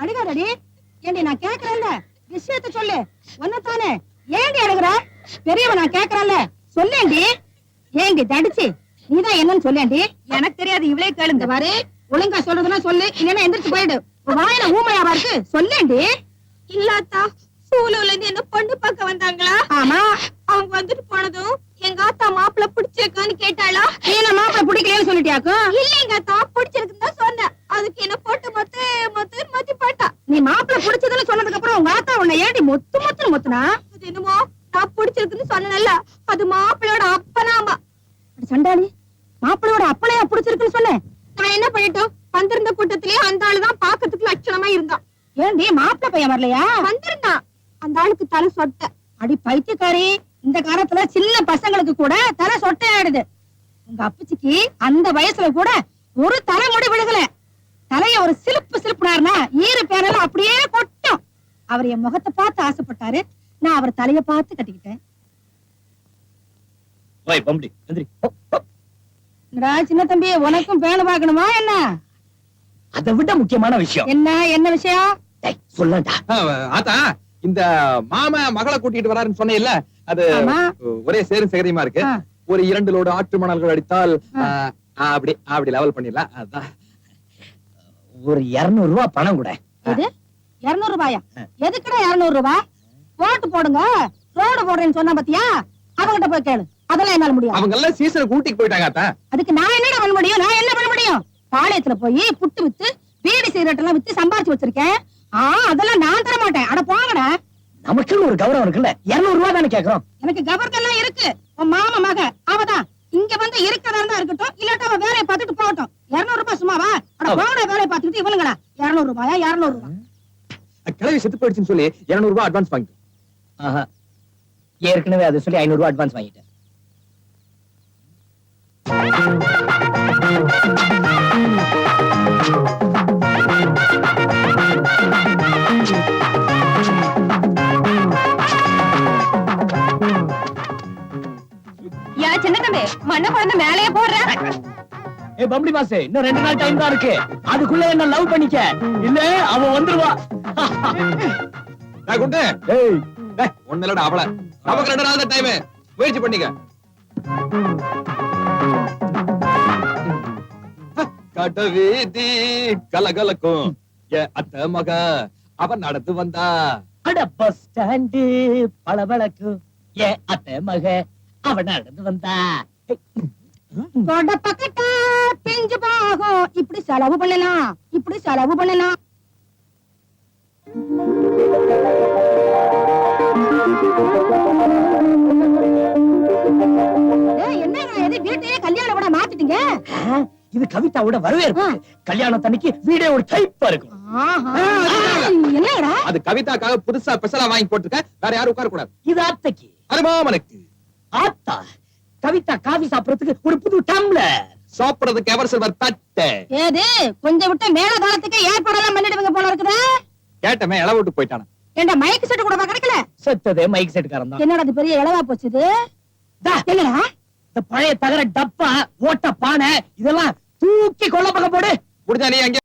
அடிக்காதடி. ஏண்டி நான் கேக்குறேன்ல, விஷயத்த சொல்லு. ஒன்னதானே ஏண்டி அழுகுற? பெரியவ நான் கேக்குறேன்ல, சொல்லேண்டி. ஏண்டி தடிச்சு நீதான் என்னன்னு சொல்லேண்டி. எனக்கு தெரியாது, இவளே கேளுங்க பாரு. ஒழுங்கா சொல்றதுன்னா சொல்லு, இல்லன்னா எந்திரிச்சு போயிடு. வாயில ஊமையாவா இருக்கு, சொல்லேண்டி. இல்லாத்தா, சூலூர்ல இருந்து என்ன பொண்ணு பார்க்க வந்தாங்களா? ஆமா. அவங்க வந்துட்டு போனதும் எங்க ஆத்தா மாப்பிள்ள பிடிச்சிருக்கான்னு கேட்டாளா? நீ மாப்பிள்ள பிடிக்கலன்னு சொல்லிட்டியாக்கும்? இல்லைங்க ஆத்தா, பிடிச்சிருக்குன்னு தான் சொன்னேன். அதுக்கு என்ன போட்டு மொத்தி போட்டா. நீ மாப்பிள்ள பிடிச்சதுன்னு சொன்னதுக்கு அப்புறம் உங்க ஆத்தா உன்னை ஏண்டி மொத்துனா? அது என்னமோ நான் பிடிச்சிருக்குன்னு சொன்னேன்ல, அது மாப்பிள்ளையோட அப்பனாமா. சண்டாளி, மாப்பிள்ளையோட அப்பனையா பிடிச்சிருக்குன்னு சொன்னேன். நான் என்ன பண்ணிட்டோம், வந்திருந்த கூட்டத்திலேயே அந்த ஆளுதான் பாக்கிறதுக்கு லட்சணமா இருந்தான். ஏண்டி மாப்பிள்ள பையன் வரலையா? வந்திருந்தான். அந்த ஆளுக்கு தலை சொட்ட. அடி பைத்தியக்காரி, இந்த காலத்துல சின்ன பசங்களுக்கு கூட தலை சொட்டை ஆயிடுது. உங்க அப்பச்சிக்கு அந்த வயசுல கூட ஒரு தலைமுடி விழுகல. தலைய ஒரு சிலுப்புனாருனா ஈர பேரெல்லாம் அப்படியே கொட்டும். அவர் என் முகத்தை பார்த்து ஆசைப்பட்டாரு, நான் அவர் தலைய பார்த்து கட்டிக்கிட்டேன். சின்ன தம்பி, உனக்கும் பேணு பாக்கணுமா என்ன? அதை விட முக்கியமான விஷயம் என்ன விஷயம் சொல்லண்டா. ஆத்தா, இந்த மாமா மகளை கூட்டிட்டு வராருன்னு சொன்னேன்ல, அது ஒரே சேரும் சேகரியமா இருக்கு. ஒரு 2 லோடு ஆற்று மணல்கள் அடித்தால் அப்படி லெவல் பண்ணிடலாம். அதான் ஒரு 200 ரூபாய் பணம் கூட. 200 ரூபாயா? எதுக்குடா 200 ரூபாய்? போட்டு போடுங்க, ரோடு போடுறேன்னு சொன்னா பாத்தியா, அவங்கிட்ட போய் கேளு. அதெல்லாம் என்னால முடியும். அவங்க எல்லாம் சீசனை கூட்டிட்டு போயிட்டாங்க ஆத்தா. அதுக்கு நான் என்ன பண்ண முடியும்? பாளையத்துல போய் புட்டு வித்து பீடி சிகரெட் எல்லாம் வித்து சம்பாதிச்சு வச்சிருக்கேன். அதெல்லாம் நான் தர மாட்டேன். அட போங்கடா. நமக்குன்னு ஒரு கௌரவம் இருக்குல்ல, 200 ரூபாய் தானே கேக்குறோம். எனக்கு கவர்க்கெல்லாம் இருக்கு. உன் மாமா மக அவதான் இங்க வந்து இருக்கிறதா இருந்தா இருக்கட்டும், இல்லாட்ட அவ வேலையை பார்த்துட்டு போகட்டும். 200 ரூபாய் சும்மாவா? அட போங்கடா, வேலையை பார்த்துட்டு இவனுங்களா 200 ரூபாயா? 200 ரூபாய் கிளவி செத்து போயிடுச்சுன்னு சொல்லி 200 ரூபாய் அட்வான்ஸ் வாங்கிட்டோம். ஏற்கனவே அதை சொல்லி 500 ரூபாய் அட்வான்ஸ் வாங்கிட்டேன். சின்ன தம்பி, மண்ண குழந்தை மேலேயே போடுற. பம்படி மாசே, இன்னும் 2 நாள் டைம் தான் இருக்கு. அதுக்குள்ள என்ன லவ் பண்ணிக்க, இல்ல அவ வந்துருவா. குண்டு, ஒண்ணு அவள நமக்கு 2 நாள் தான் டைம், முயற்சி பண்ணிக்க. கடவீதி கலகலக்கும் அத்த மக அவன் நடந்து வந்தா. அட பஸ் ஸ்டாண்டு பளபளக்கு அத்த மக அவன் நடந்து வந்தா. பக்கட்டா பிஞ்சு போகும். இப்படி செலவு பண்ணலாம். என்னங்க வீட்டையே கல்யாணம் கூட மாத்திட்டீங்க? இது கவிதாவோட வரவேற்பு. கல்யாணத்தன்னைக்கு வீடே ஒரு டைப்பா இருக்கும். என்னடா அது கவிதாக்காக புதுசா ஸ்பெஷலா வாங்கி போட்டுருக்க. வேற யாரும் உட்கார கூடாது. இது அத்தைக்கு. அருமாமனுக்கு. ஆத்தா, கவிதா காபி சாப்பிடறதுக்கு ஒரு புது டம்ளர், சாப்பிடறதுக்கு எவர் சில்வர் தட்டு. ஏது கொஞ்சம் விட்டு மேல காலத்துக்கு ஏற்பாடெல்லாம் பண்ணிடுவீங்க போல இருக்குது. கேட்டமே இளவு விட்டு போயிட்டான. ஏண்டா மைக் செட் கூட கிடைக்கல? செத்ததே மைக் செட்காரன் தான். என்னடா அது பெரிய இளவா போச்சு இது? என்னடா இந்த பழைய தகர டப்பா, ஓட்ட பானை இதெல்லாம் தூக்கி கொள்ள பக்கம் போடு. முடிஞ்சா நீ அங்கே